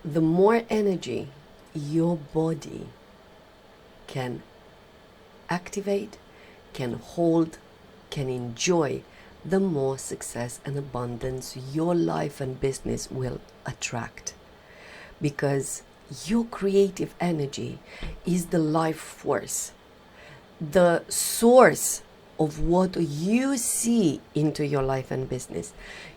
the more energy your body can activate, can hold, can enjoy, the more success and abundance your life and business will attract. Because your creative energy is the life force, the source of what you see into your life and business.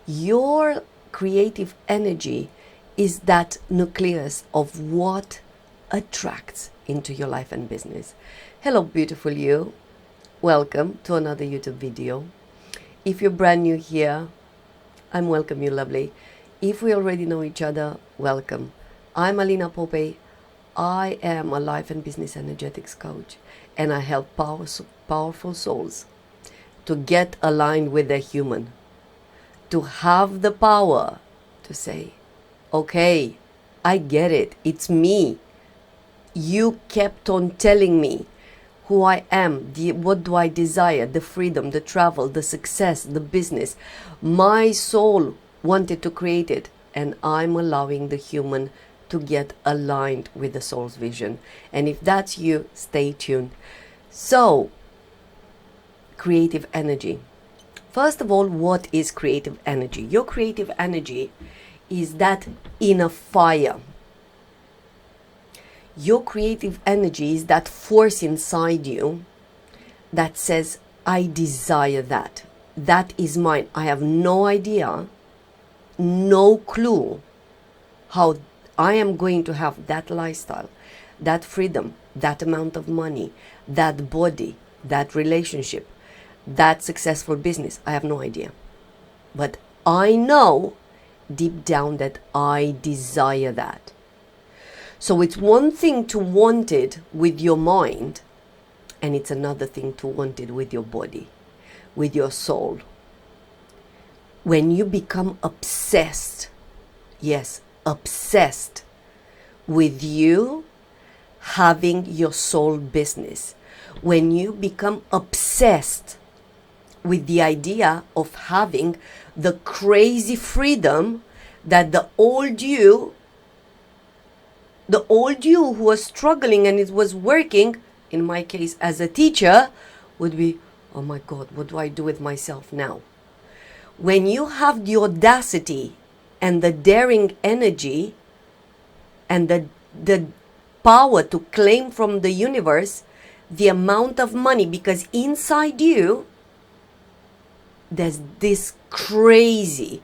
Your creative energy is that nucleus of what attracts into your life and business. Hello, beautiful you. Welcome to another YouTube video. If you're brand new here, I'm welcome you, lovely. If we already know each other, welcome. I'm Alina Apopei. I am a life and business energetics coach, and I help powerful souls to get aligned with their human, to have the power to say, okay, I get it, it's me. You kept on telling me who I am, what do I desire, the freedom, the travel, the success, the business. My soul wanted to create it, and I'm allowing the human to get aligned with the soul's vision. And if that's you, stay tuned. So, creative energy. First of all, what is creative energy? Your creative energy is that inner fire. Your creative energy is that force inside you that says, I desire that. That is mine. I have no idea, no clue how I am going to have that lifestyle, that freedom, that amount of money, that body, that relationship, that successful business. I have no idea. But I know deep down that I desire that. So it's one thing to want it with your mind, and it's another thing to want it with your body, with your soul. When you become obsessed, yes, obsessed with you having your soul business, when you become obsessed with the idea of having the crazy freedom that the old you who was struggling and it was working, in my case as a teacher, would be, oh my God, what do I do with myself now? When you have the audacity and the daring energy and the power to claim from the universe the amount of money, because inside you there's this crazy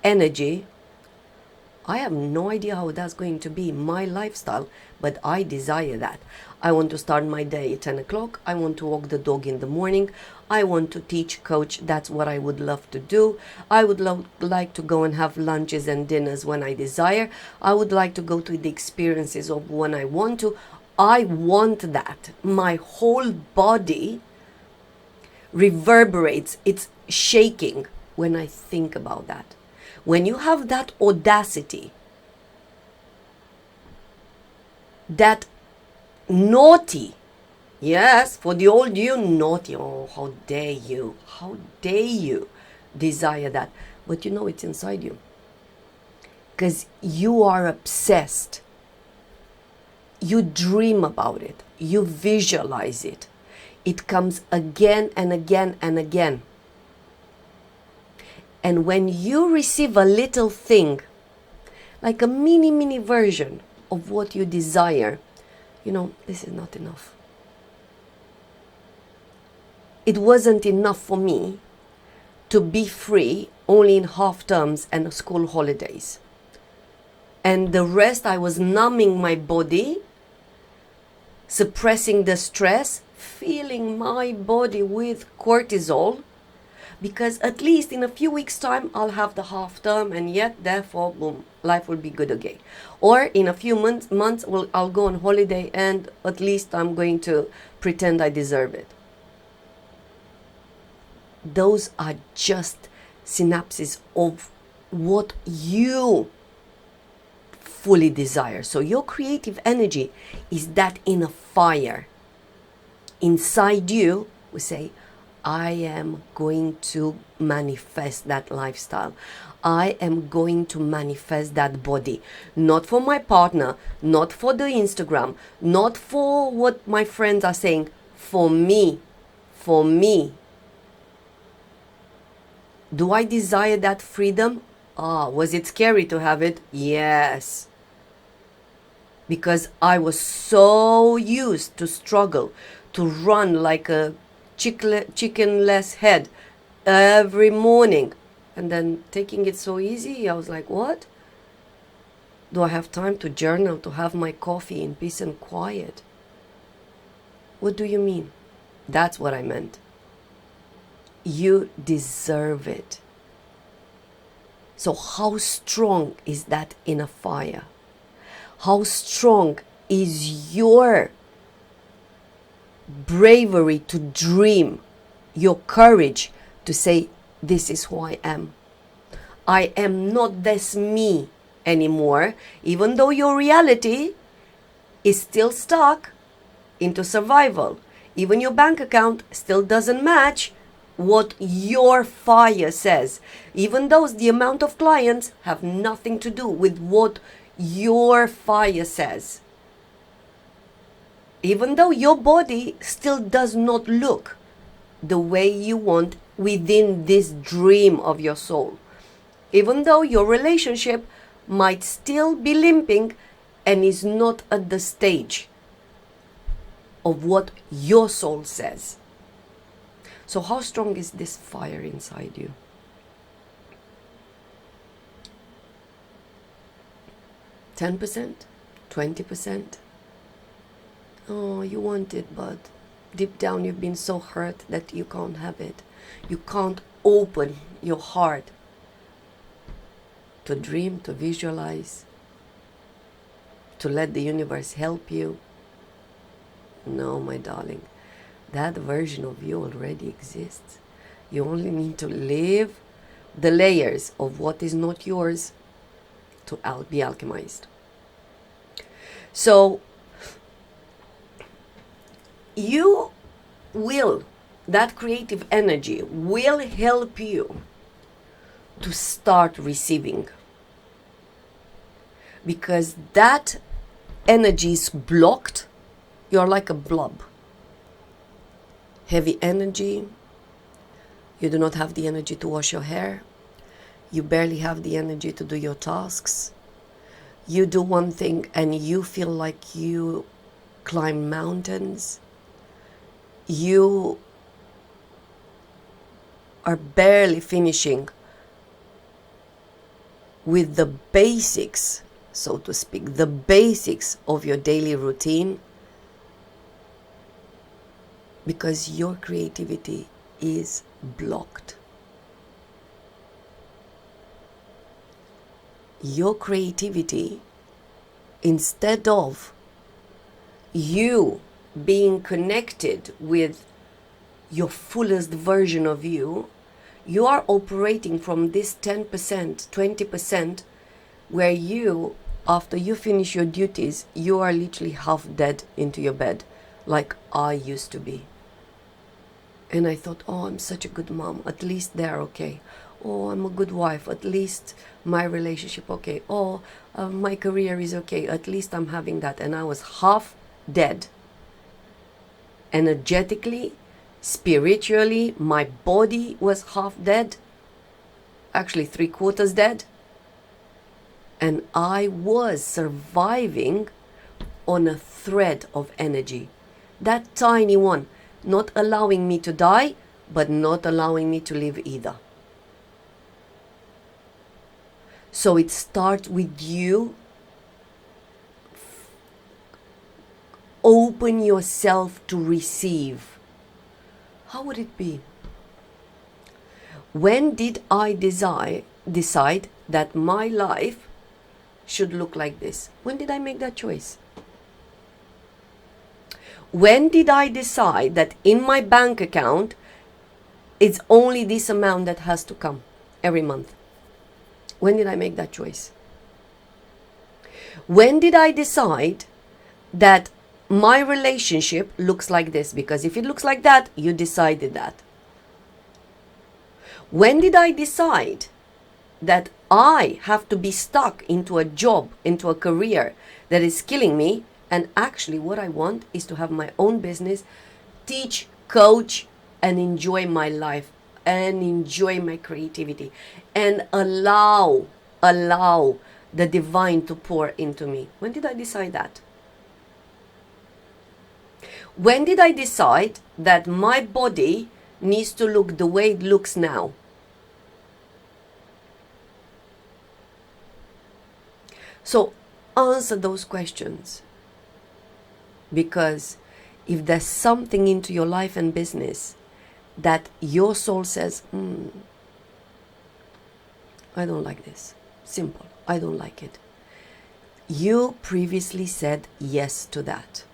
energy. I have no idea how that's going to be my lifestyle, but I desire that. I want to start my day at 10 o'clock. I want to walk the dog in the morning. I want to teach, coach. That's what I would love to do. I would like to go and have lunches and dinners when I desire. I would like to go to the experiences of when I want to. I want that. My whole body reverberates. It's shaking when I think about that. When you have that audacity, that naughty, yes, for the old you, naughty, oh, how dare you desire that. But you know it's inside you, because you are obsessed. You dream about it, you visualize it. It comes again and again and again. And when you receive a little thing, like a mini version of what you desire, you know, this is not enough. It wasn't enough for me to be free only in half terms and school holidays. And the rest, I was numbing my body, suppressing the stress, filling my body with cortisol, because at least in a few weeks' time, I'll have the half term, and yet, therefore, boom, life will be good again. Or in a few months, I'll go on holiday, and at least I'm going to pretend I deserve it. Those are just synapses of what you fully desire. So your creative energy is that inner fire. Inside you, we say, I am going to manifest that lifestyle. I am going to manifest that body. Not for my partner, not for the Instagram, not for what my friends are saying. For me. For me. Do I desire that freedom? Was it scary to have it? Yes. Because I was so used to struggle, to run like a chickenless head every morning. And then taking it so easy, I was like, what? Do I have time to journal, to have my coffee in peace and quiet? What do you mean? That's what I meant. You deserve it. So how strong is that inner fire? How strong is your bravery to dream, your courage to say, this is who I am. I am not this me anymore, even though your reality is still stuck into survival. Even your bank account still doesn't match what your fire says. Even though the amount of clients have nothing to do with what your fire says. Even though your body still does not look the way you want within this dream of your soul. Even though your relationship might still be limping and is not at the stage of what your soul says. So how strong is this fire inside you? 10%? 20%? Oh, you want it, but deep down you've been so hurt that you can't have it. You can't open your heart to dream, to visualize, to let the universe help you. No, my darling, that version of you already exists. You only need to live the layers of what is not yours to be alchemized. So you will, that creative energy will help you to start receiving, because that energy is blocked. You're like a blob, heavy energy. You do not have the energy to wash your hair. You barely have the energy to do your tasks. You do one thing and you feel like you climb mountains. You are barely finishing with the basics, so to speak, the basics of your daily routine, because your creativity is blocked. Your creativity, instead of you being connected with your fullest version of you, you are operating from this 10%, 20%, where you, after you finish your duties, you are literally half dead into your bed, like I used to be. And I thought, oh, I'm such a good mom, at least they're okay. Oh, I'm a good wife, at least my relationship okay. Oh, my career is okay, at least I'm having that. And I was half dead. Energetically, spiritually, my body was half dead. Actually, 3/4 dead. And I was surviving on a thread of energy. That tiny one, not allowing me to die, but not allowing me to live either. So it starts with you. Open yourself to receive. How would it be? When did I decide that my life should look like this? When did I make that choice? When did I decide that in my bank account it's only this amount that has to come every month? When did I make that choice? When did I decide that my relationship looks like this? Because if it looks like that, you decided that. When did I decide that I have to be stuck into a job, into a career that is killing me. And actually what I want is to have my own business, teach, coach, and enjoy my life and enjoy my creativity and allow the divine to pour into me. When did I decide that? When did I decide that my body needs to look the way it looks now? So answer those questions, because if there's something into your life and business that your soul says, I don't like this. Simple. I don't like it. You previously said yes to that.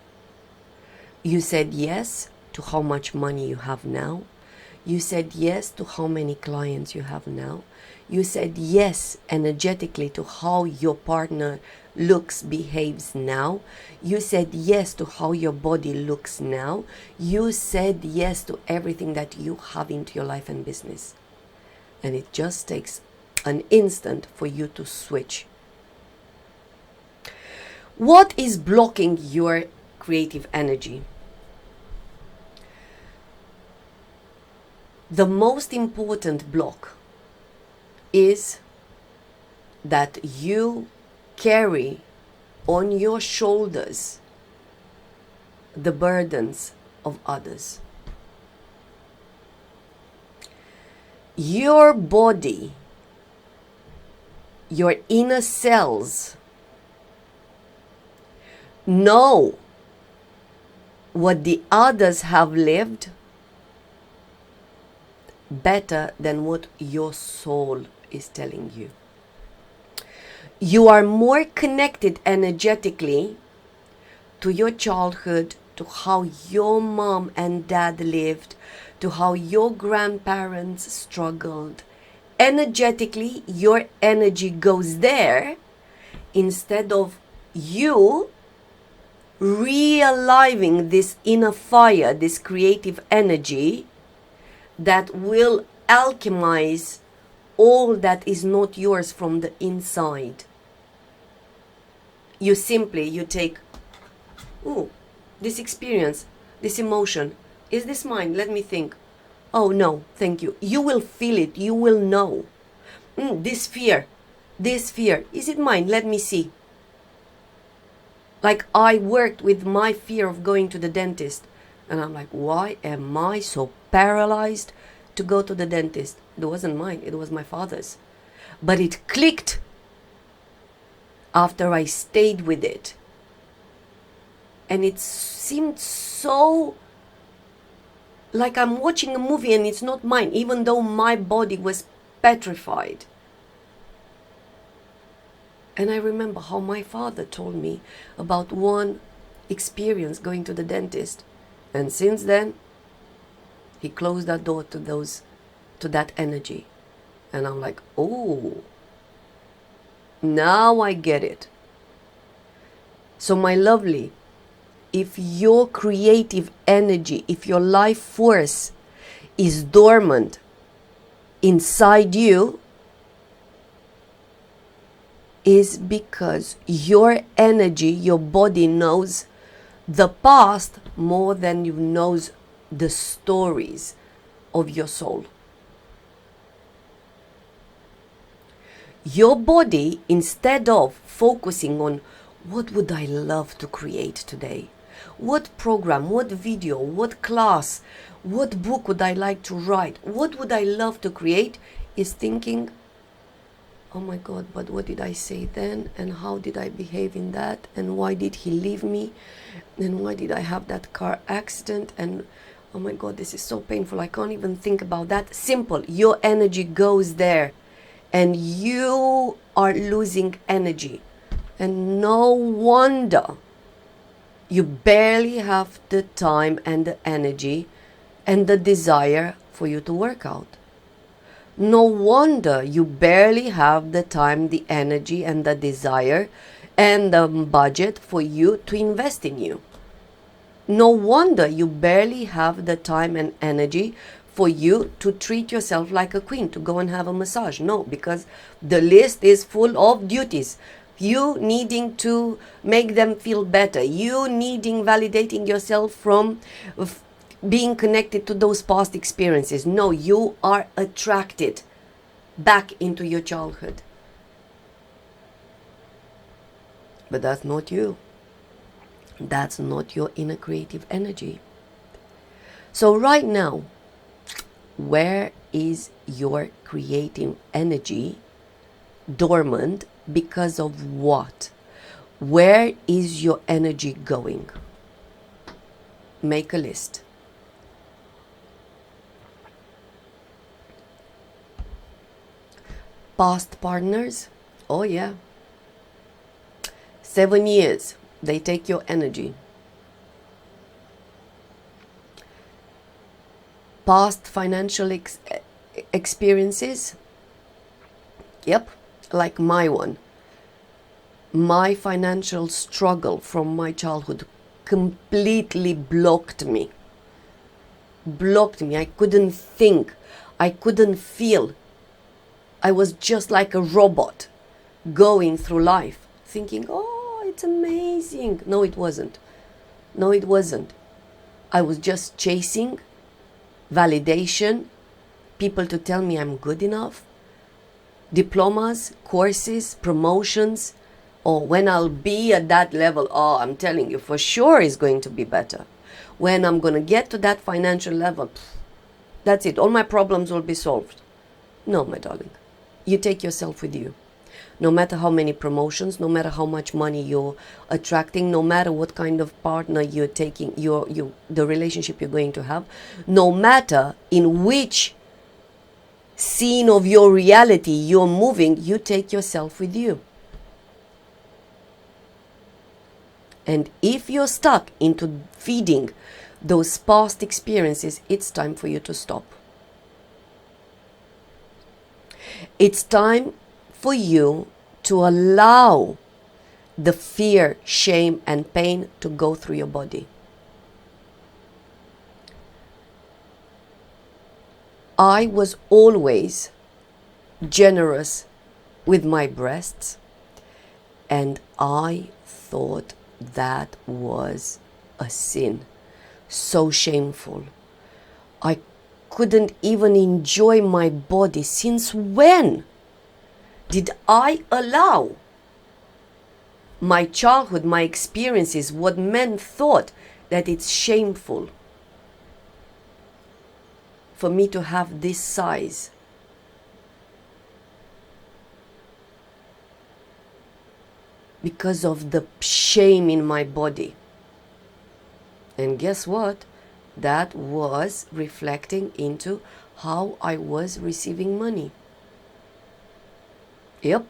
You said yes to how much money you have now. You said yes to how many clients you have now. You said yes energetically to how your partner looks, behaves now. You said yes to how your body looks now. You said yes to everything that you have into your life and business. And it just takes an instant for you to switch. What is blocking your creative energy? The most important block is that you carry on your shoulders the burdens of others. Your body, your inner cells know what the others have lived better than what your soul is telling you. You are more connected energetically to your childhood, to how your mom and dad lived, to how your grandparents struggled. Energetically, your energy goes there instead of you realiving this inner fire, this creative energy that will alchemize all that is not yours from the inside. You take, this experience, this emotion, is this mine? Let me think. Oh no, thank you. You will feel it, you will know. This fear, is it mine? Let me see. Like I worked with my fear of going to the dentist, and I'm like, why am I so paralyzed to go to the dentist? It wasn't mine, it was my father's. But it clicked after I stayed with it. And it seemed so like I'm watching a movie and it's not mine, even though my body was petrified. And I remember how my father told me about one experience going to the dentist. And since then, he closed that door to that energy. And I'm like, oh, now I get it. So my lovely, if your creative energy, if your life force is dormant inside you, is because your energy, your body knows the past more than you knows the stories of your soul. Your body, instead of focusing on what would I love to create today, what program, what video, what class, what book would I like to write, what would I love to create, is thinking, oh my God, but what did I say then? And how did I behave in that? And why did he leave me? And why did I have that car accident? And oh my God, this is so painful. I can't even think about that. Simple. Your energy goes there and you are losing energy. And no wonder you barely have the time and the energy and the desire for you to work out. No wonder you barely have the time, the energy, and the desire and the budget for you to invest in you. No wonder you barely have the time and energy for you to treat yourself like a queen, to go and have a massage. No, because the list is full of duties. You needing to make them feel better. You needing validating yourself from being connected to those past experiences. No, you are attracted back into your childhood. But that's not you. That's not your inner creative energy. So right now, where is your creative energy dormant? Because of what? Where is your energy going? Make a list. Past partners? Oh yeah. 7 years, they take your energy. Past financial experiences? Yep, like my one. My financial struggle from my childhood completely blocked me. I couldn't think. I couldn't feel. I was just like a robot going through life thinking, oh, it's amazing. No, it wasn't. I was just chasing validation, people to tell me I'm good enough, diplomas, courses, promotions, or when I'll be at that level, oh, I'm telling you, for sure it's going to be better. When I'm going to get to that financial level, that's it. All my problems will be solved. No, my darling. You take yourself with you. No matter how many promotions, no matter how much money you're attracting, no matter what kind of partner you're taking, the relationship you're going to have, no matter in which scene of your reality you're moving, you take yourself with you. And if you're stuck into feeding those past experiences, it's time for you to stop. It's time for you to allow the fear, shame, and pain to go through your body. I was always generous with my breasts, and I thought that was a sin, so shameful. I couldn't even enjoy my body. Since when did I allow my childhood, my experiences, what men thought that it's shameful for me to have this size? Because of the shame in my body. And guess what? That was reflecting into how I was receiving money. Yep.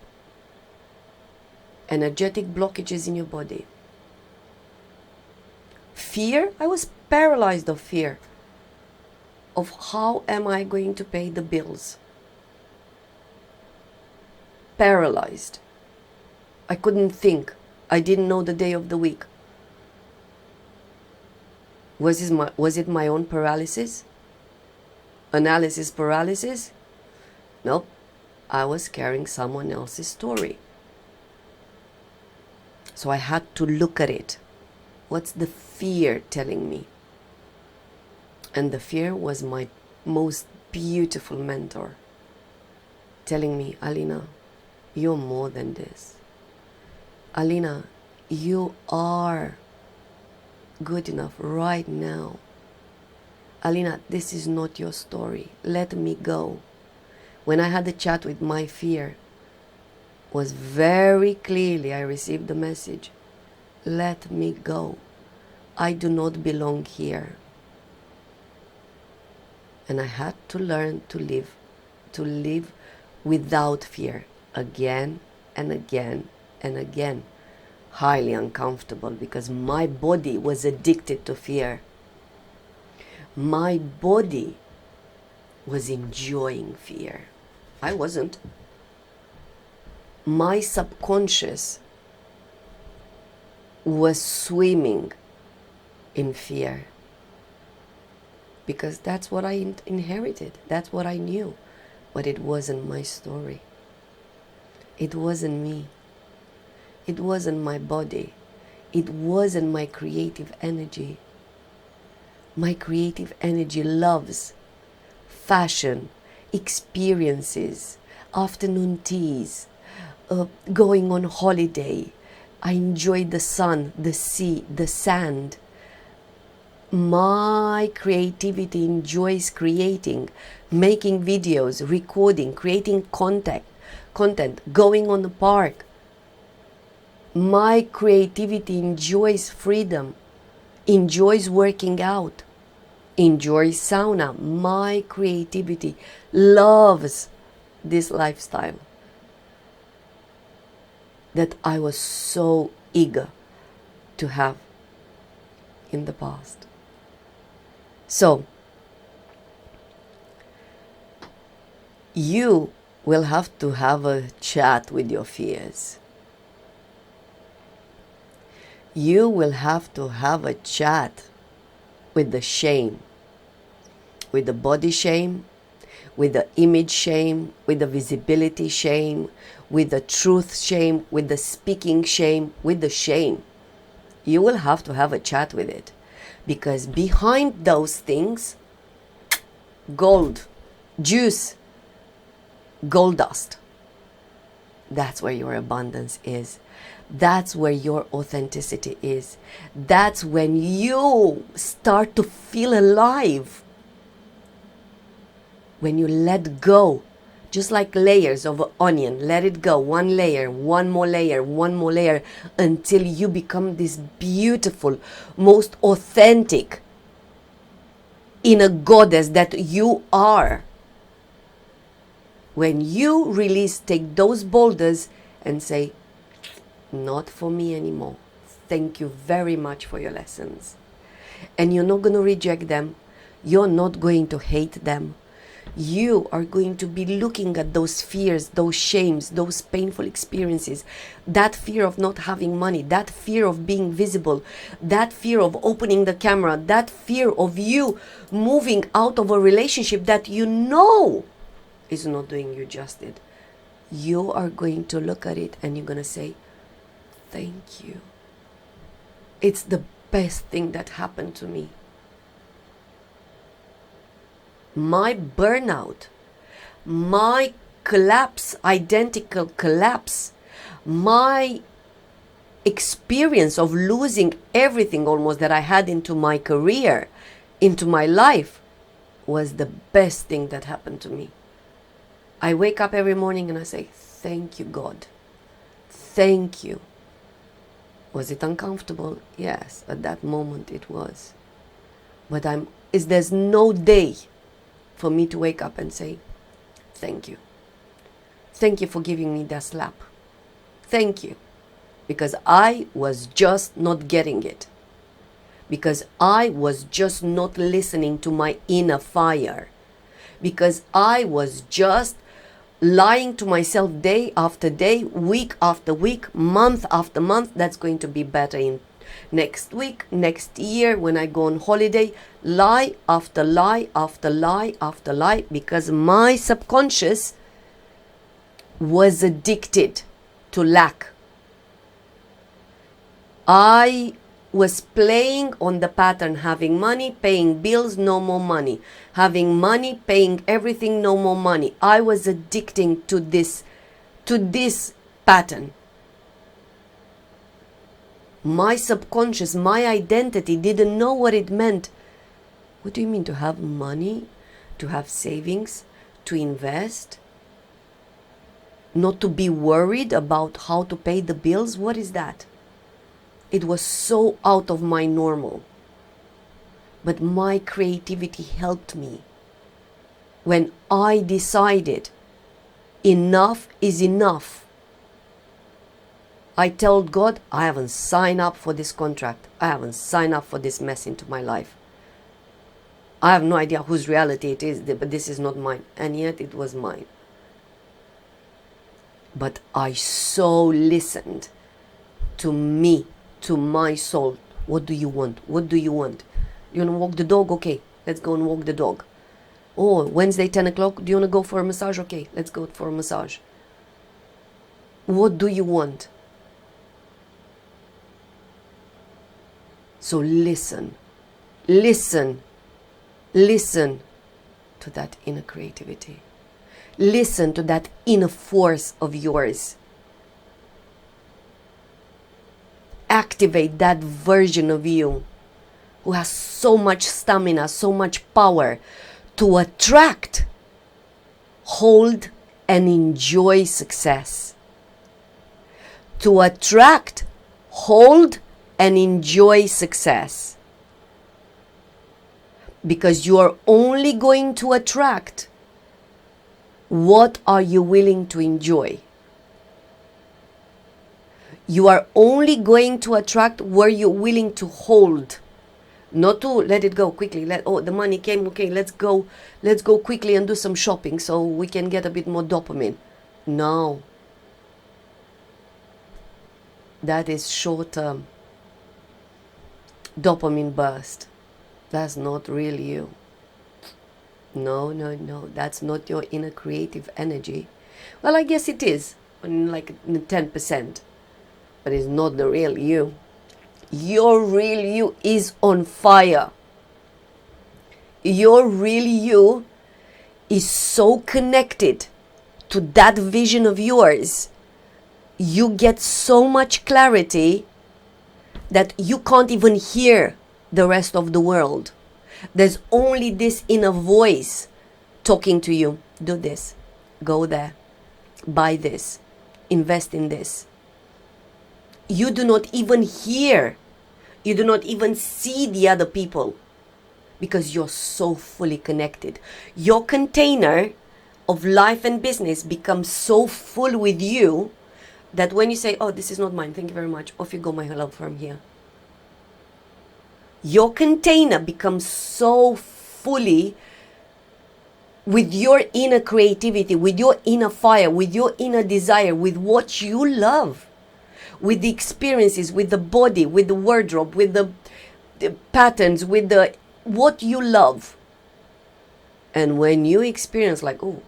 Energetic blockages in your body. Fear, I was paralyzed of fear. Of how am I going to pay the bills? Paralyzed. I couldn't think. I didn't know the day of the week. Was it my own paralysis? Analysis paralysis? Nope. I was carrying someone else's story. So I had to look at it. What's the fear telling me? And the fear was my most beautiful mentor, telling me, Alina, you're more than this. Alina, you are good enough right now. Alina, this is not your story. Let me go. When I had a chat with my fear, was very clearly I received the message. Let me go. I do not belong here. And I had to learn to live without fear, again and again and again. Highly uncomfortable because my body was addicted to fear. My body was enjoying fear. I wasn't. My subconscious was swimming in fear. because that's what I inherited. That's what I knew. But it wasn't my story. It wasn't me. It wasn't my body. It wasn't my creative energy. My creative energy loves fashion, experiences, afternoon teas, going on holiday. I enjoy the sun, the sea, the sand. My creativity enjoys creating, making videos, recording, creating content, going on the park. My creativity enjoys freedom, enjoys working out, enjoys sauna. My creativity loves this lifestyle that I was so eager to have in the past. So, you will have to have a chat with your fears. You will have to have a chat with the shame, with the body shame, with the image shame, with the visibility shame, with the truth shame, with the speaking shame, with the shame. You will have to have a chat with it, because behind those things, gold, juice, gold dust. That's where your abundance is. That's where your authenticity is. That's when you start to feel alive. When you let go, just like layers of an onion, let it go, one layer, one more layer, one more layer, until you become this beautiful, most authentic inner goddess that you are. When you release, take those boulders and say, not for me anymore. Thank you very much for your lessons. And you're not going to reject them. You're not going to hate them. You are going to be looking at those fears, those shames, those painful experiences, that fear of not having money, that fear of being visible, that fear of opening the camera, that fear of you moving out of a relationship that you know is not doing you justice. You are going to look at it and you're going to say, thank you. It's the best thing that happened to me. My burnout, my collapse, identical collapse, my experience of losing everything almost that I had into my career, into my life, was the best thing that happened to me. I wake up every morning and I say, thank you, God. Thank you. Was it uncomfortable? Yes, at that moment it was. But there's no day for me to wake up and say, thank you. Thank you for giving me that slap. Thank you. Because I was just not getting it. Because I was just not listening to my inner fire. Because I was just lying to myself day after day, week after week, month after month. That's going to be better in next week, next year, when I go on holiday. Lie after lie after lie after lie, because my subconscious was addicted to lack. I was playing on the pattern, having money, paying bills, no more money. Having money, paying everything, no more money. I was addicting to this pattern. My subconscious, my identity didn't know what it meant. What do you mean to have money? To have savings? To invest? Not to be worried about how to pay the bills? What is that? It was so out of my normal. But my creativity helped me. When I decided enough is enough, I told God, I haven't signed up for this contract. I haven't signed up for this mess into my life. I have no idea whose reality it is, but this is not mine. And yet it was mine. But I so listened to me, to my soul. What do you want? What do you want? You want to walk the dog? Okay. let's go and walk the dog. Oh, Wednesday 10 o'clock, do you want to go for a massage? Okay, let's go for a massage. What do you want? So listen to that inner creativity. Listen to that inner force of yours. Activate that version of you who has so much stamina, so much power to attract, hold, and enjoy success. To attract, hold, and enjoy success. Because you are only going to attract what are you willing to enjoy. You are only going to attract where you're willing to hold. Not to let it go quickly. The money came, okay, let's go quickly and do some shopping so we can get a bit more dopamine. No. That is short-term dopamine burst. That's not really you. No, that's not your inner creative energy. Well, I guess it is, like 10%, but it's not the real you. Your real you is on fire. Your real you is so connected to that vision of yours. You get so much clarity that you can't even hear the rest of the world. There's only this inner voice talking to you. Do this, go there, buy this, invest in this. You do not even hear, you do not even see the other people because you're so fully connected. Your container of life and business becomes so full with you that when you say, oh, this is not mine, thank you very much, off you go, my love, from here. Your container becomes so fully with your inner creativity, with your inner fire, with your inner desire, with what you love, with the experiences, with the body, with the wardrobe, with the patterns, with the what you love. And when you experience like, oh,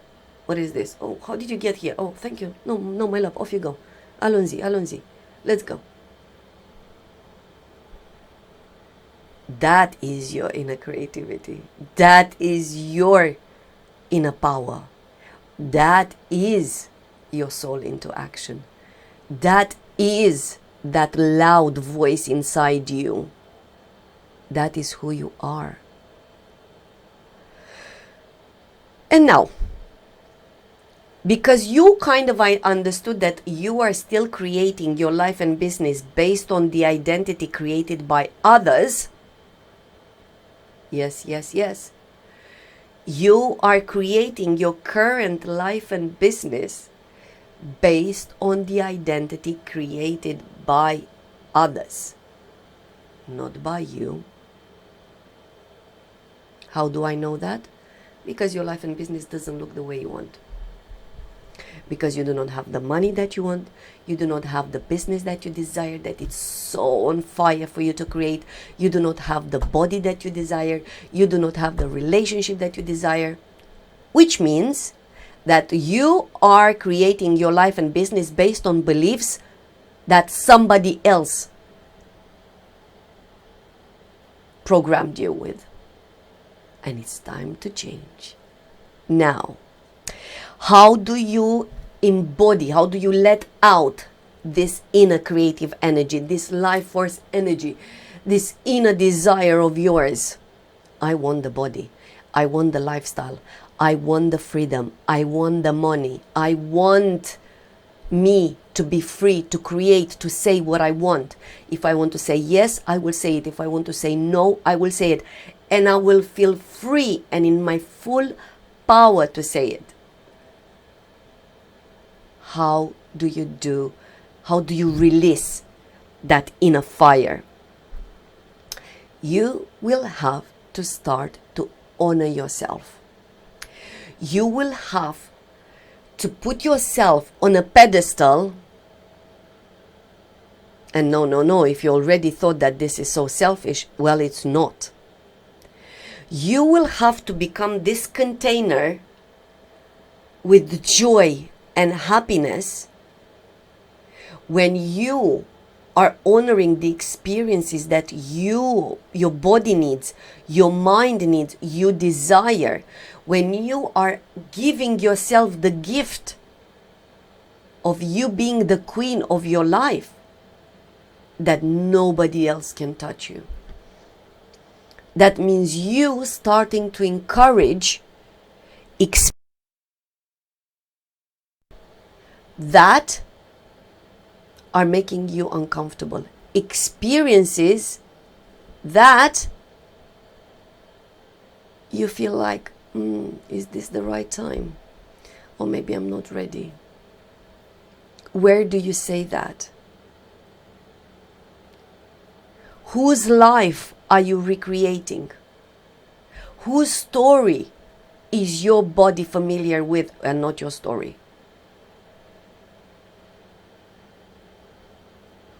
what is this? Oh, how did you get here? Oh, thank you. No, my love, off you go. Allons-y. Let's go. That is your inner creativity. That is your inner power. That is your soul into action. That is that loud voice inside you. That is who you are. And now, because you kind of understood that you are still creating your life and business based on the identity created by others. Yes. You are creating your current life and business based on the identity created by others, not by you. How do I know that? Because your life and business doesn't look the way you want. Because you do not have the money that you want, you do not have the business that you desire, that it's so on fire for you to create, you do not have the body that you desire, you do not have the relationship that you desire, which means that you are creating your life and business based on beliefs that somebody else programmed you with. And it's time to change. Now, how do you embody, how do you let out this inner creative energy, this life force energy, this inner desire of yours? I want the body. I want the lifestyle. I want the freedom. I want the money. I want me to be free, to create, to say what I want. If I want to say yes, I will say it. If I want to say no, I will say it. And I will feel free and in my full power to say it. How do you release that inner fire? You will have to start to honor yourself. You will have to put yourself on a pedestal. And no, if you already thought that this is so selfish, well, it's not. You will have to become this container with joy and happiness when you are honoring the experiences that your body needs, your mind needs, you desire. When you are giving yourself the gift of you being the queen of your life, that nobody else can touch you. That means you starting to encourage that are making you uncomfortable. Experiences that you feel like, is this the right time? Or maybe I'm not ready. Where do you say that? Whose life are you recreating? Whose story is your body familiar with and not your story?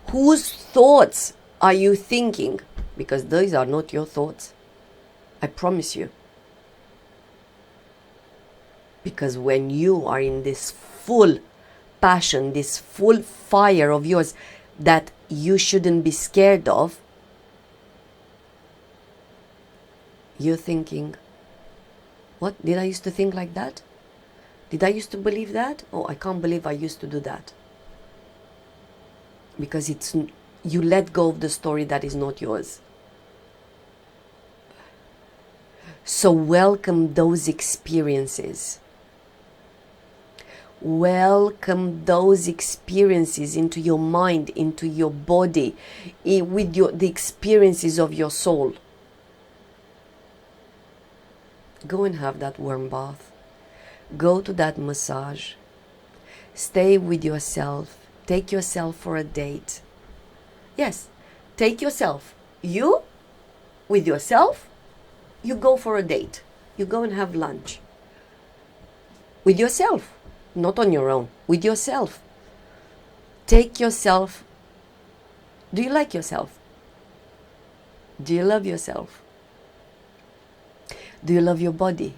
Whose thoughts are you thinking? Because those are not your thoughts. I promise you. Because when you are in this full passion, this full fire of yours that you shouldn't be scared of, you're thinking, what? Did I used to think like that? Did I used to believe that? Oh, I can't believe I used to do that. Because you let go of the story that is not yours. So welcome those experiences. Welcome those experiences into your mind, into your body, with the experiences of your soul. Go and have that warm bath. Go to that massage. Stay with yourself. Take yourself for a date. Yes, take yourself. You, with yourself, you go for a date. You go and have lunch. With yourself. Not on your own. With yourself. Take yourself. Do you like yourself? Do you love yourself? Do you love your body?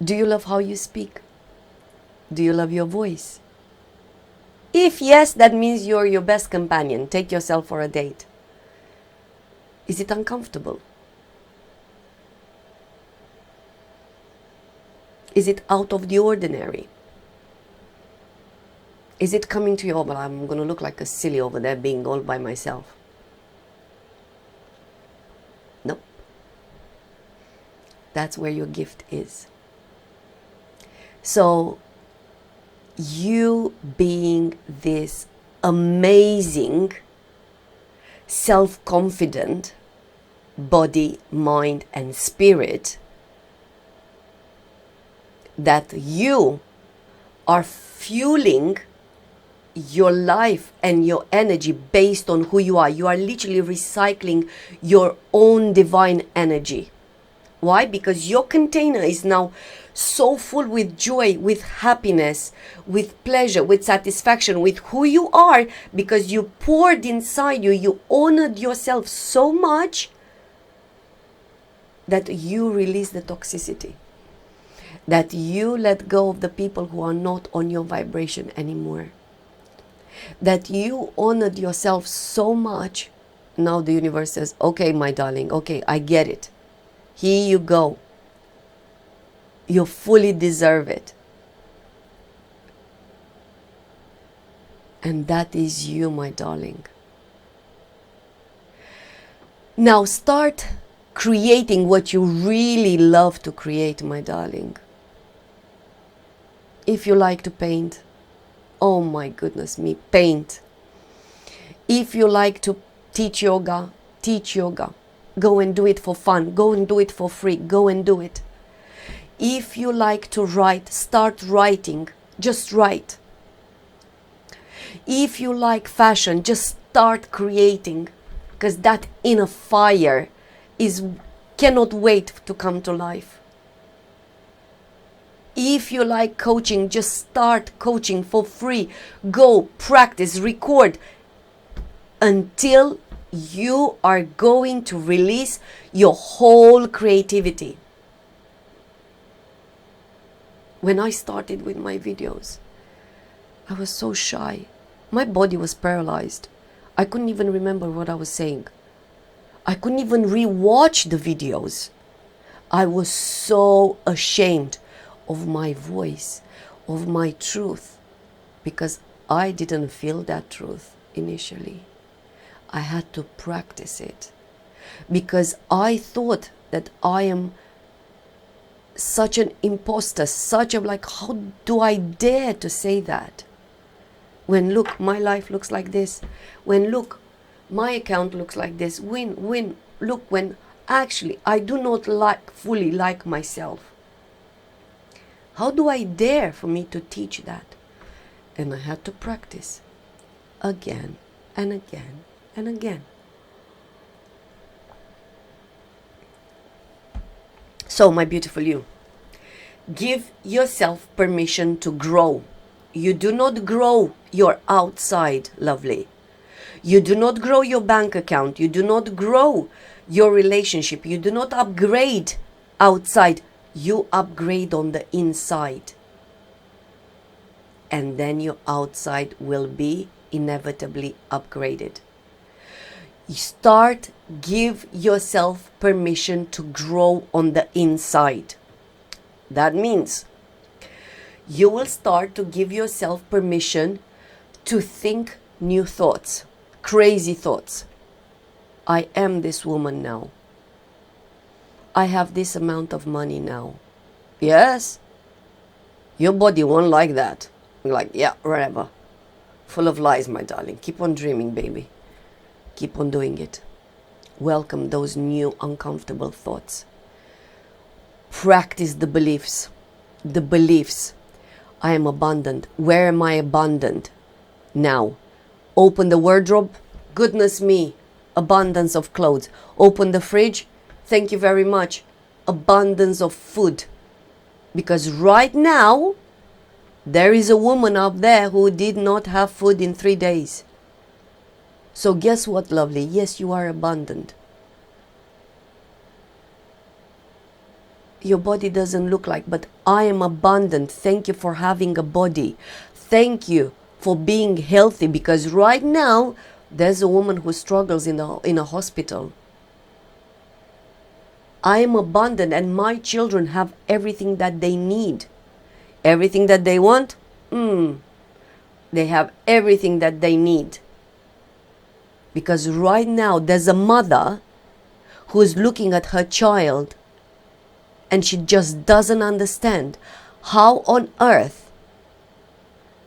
Do you love how you speak? Do you love your voice? If yes, that means you're your best companion. Take yourself for a date. Is it uncomfortable? Is it out of the ordinary? Is it coming to you, oh, but I'm going to look like a silly over there being all by myself? No. That's where your gift is. So, you being this amazing, self-confident body, mind, and spirit, that you are fueling your life and your energy based on who you are. You are literally recycling your own divine energy. Why? Because your container is now so full with joy, with happiness, with pleasure, with satisfaction, with who you are, because you poured inside you, you honored yourself so much that you release the toxicity, that you let go of the people who are not on your vibration anymore, that you honored yourself so much. Now the universe says, okay, my darling, okay, I get it. Here you go. You fully deserve it. And that is you, my darling. Now start creating what you really love to create, my darling. If you like to paint, oh my goodness me, paint. If you like to teach yoga, teach yoga. Go and do it for fun. Go and do it for free. Go and do it. If you like to write, start writing. Just write. If you like fashion, just start creating. Because that inner fire cannot wait to come to life. If you like coaching, just start coaching for free. Go, practice, record until you are going to release your whole creativity. When I started with my videos, I was so shy. My body was paralyzed. I couldn't even remember what I was saying. I couldn't even re-watch the videos. I was so ashamed of my voice, of my truth, because I didn't feel that truth initially. I had to practice it because I thought that I am such an imposter, such a like, how do I dare to say that? When look, my life looks like this. When look, my account looks like this. When look, when actually I do not fully like myself. How do I dare for me to teach that? And I had to practice again and again and again. So, my beautiful you, give yourself permission to grow. You do not grow your outside, lovely. You do not grow your bank account. You do not grow your relationship. You do not upgrade outside. You upgrade on the inside. And then your outside will be inevitably upgraded. Give yourself permission to grow on the inside. That means you will start to give yourself permission to think new thoughts, crazy thoughts. I am this woman now. I have this amount of money now. Yes, your body won't like that. You're like, yeah, whatever. Full of lies, my darling. Keep on dreaming, baby. Keep on doing it. Welcome those new uncomfortable thoughts. Practice the beliefs. The beliefs. I am abundant. Where am I abundant? Now. Open the wardrobe. Goodness me. Abundance of clothes. Open the fridge. Thank you very much. Abundance of food. Because right now, there is a woman out there who did not have food in 3 days. So guess what, lovely? Yes, you are abundant. Your body doesn't look like, but I am abundant. Thank you for having a body. Thank you for being healthy, because right now, there's a woman who struggles in a hospital. I am abundant and my children have everything that they need. Everything that they want? They have everything that they need. Because right now there's a mother who's looking at her child and she just doesn't understand how on earth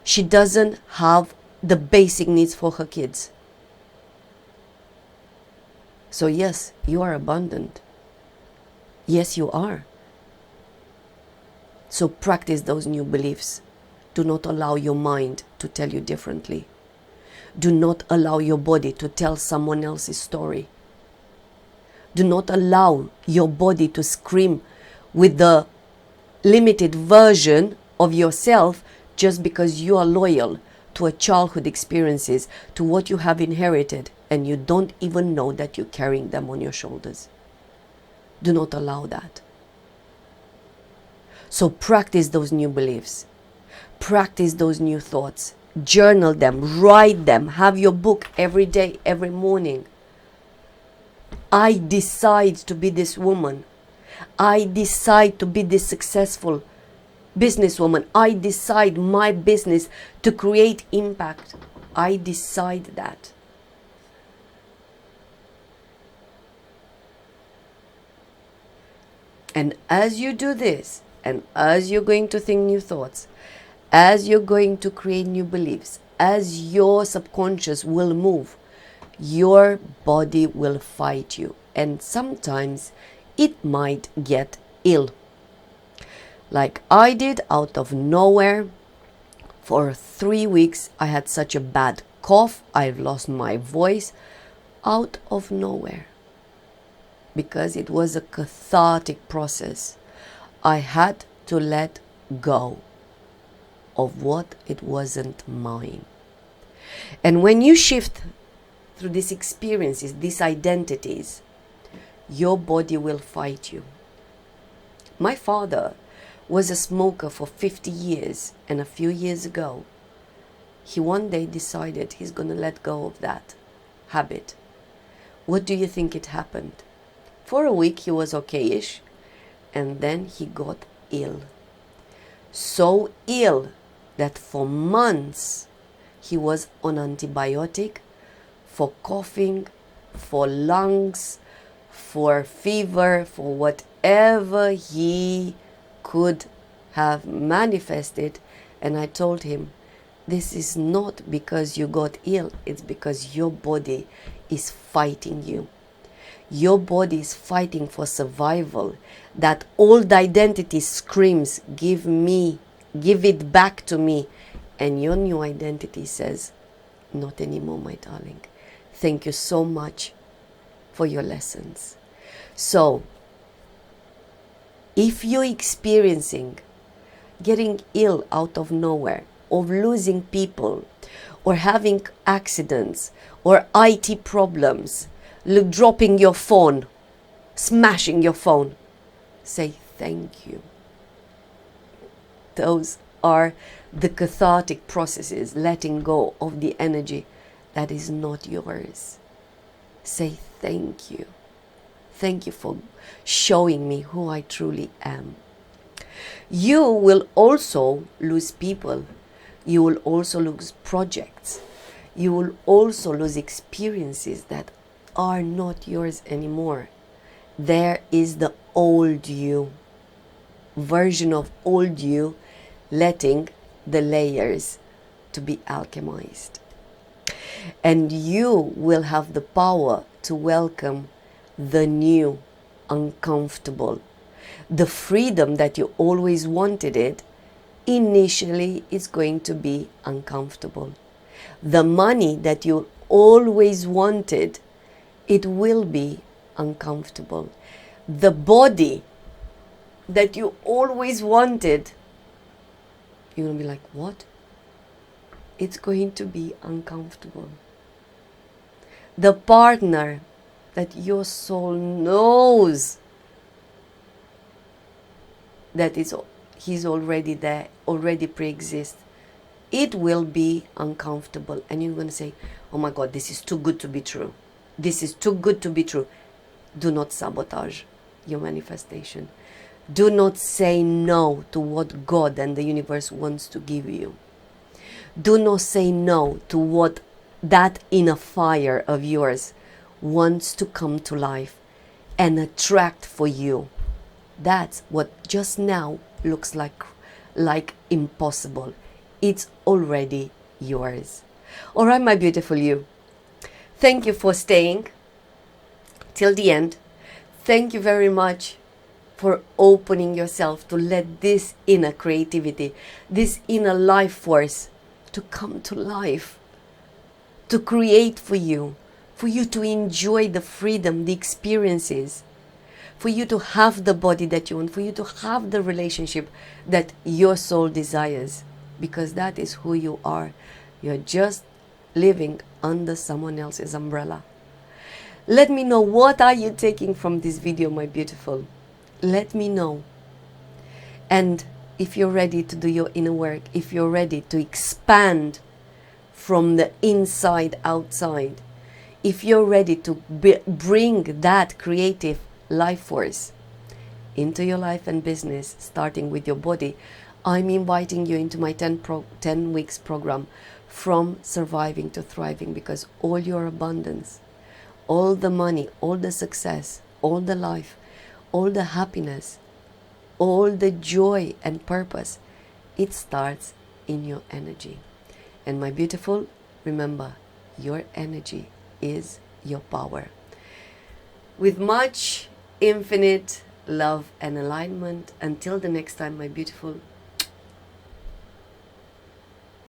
she doesn't have the basic needs for her kids. So yes, you are abundant. Yes, you are. So practice those new beliefs. Do not allow your mind to tell you differently. Do not allow your body to tell someone else's story. Do not allow your body to scream with the limited version of yourself just because you are loyal to a childhood experiences, to what you have inherited, and you don't even know that you're carrying them on your shoulders. Do not allow that. So practice those new beliefs. Practice those new thoughts. Journal them. Write them. Have your book every day, every morning. I decide to be this woman. I decide to be this successful businesswoman. I decide my business to create impact. I decide that. And as you do this, and as you're going to think new thoughts, as you're going to create new beliefs, as your subconscious will move, your body will fight you. And sometimes it might get ill. Like I did out of nowhere. For 3 weeks, I had such a bad cough. I've lost my voice out of nowhere. Because it was a cathartic process. I had to let go of what it wasn't mine. And when you shift through these experiences, these identities, your body will fight you. My father was a smoker for 50 years, and a few years ago, he one day decided he's going to let go of that habit. What do you think it happened? For a week he was okay-ish, and then he got ill. So ill that for months he was on antibiotic for coughing, for lungs, for fever, for whatever he could have manifested. And I told him, this is not because you got ill, it's because your body is fighting you. Your body is fighting for survival. That old identity screams, give it back to me. And your new identity says, not anymore, my darling. Thank you so much for your lessons. So, if you're experiencing getting ill out of nowhere, or losing people, or having accidents, or IT problems, dropping your phone, smashing your phone, say thank you. Those are the cathartic processes, letting go of the energy that is not yours. Say thank you. Thank you for showing me who I truly am. You will also lose people. You will also lose projects. You will also lose experiences that are not yours anymore. There is the old you, version of old you, letting the layers to be alchemized. And you will have the power to welcome the new, uncomfortable. The freedom that you always wanted it, initially is going to be uncomfortable. The money that you always wanted, it will be uncomfortable. The body that you always wanted, you're going to be like, what? It's going to be uncomfortable. The partner that your soul knows that he's already there, already pre-exists, it will be uncomfortable. And you're going to say, oh my God, this is too good to be true. This is too good to be true. Do not sabotage your manifestation. Do not say no to what God and the universe wants to give you. Do not say no to what that inner fire of yours wants to come to life and attract for you. That's what just now looks like impossible. It's already yours. All right, my beautiful you. Thank you for staying till the end. Thank you very much for opening yourself to let this inner creativity, this inner life force to come to life, to create for you to enjoy the freedom, the experiences, for you to have the body that you want, for you to have the relationship that your soul desires, because that is who you are. You're just living under someone else's umbrella. Let me know, what are you taking from this video, my beautiful? Let me know. And if you're ready to do your inner work, if you're ready to expand from the inside outside, if you're ready to bring that creative life force into your life and business, starting with your body, I'm inviting you into my 10 weeks program, From Surviving to Thriving, because all your abundance, all the money, all the success, all the life, all the happiness, all the joy and purpose, it starts in your energy. And my beautiful, remember, your energy is your power. With much infinite love and alignment, until the next time, my beautiful,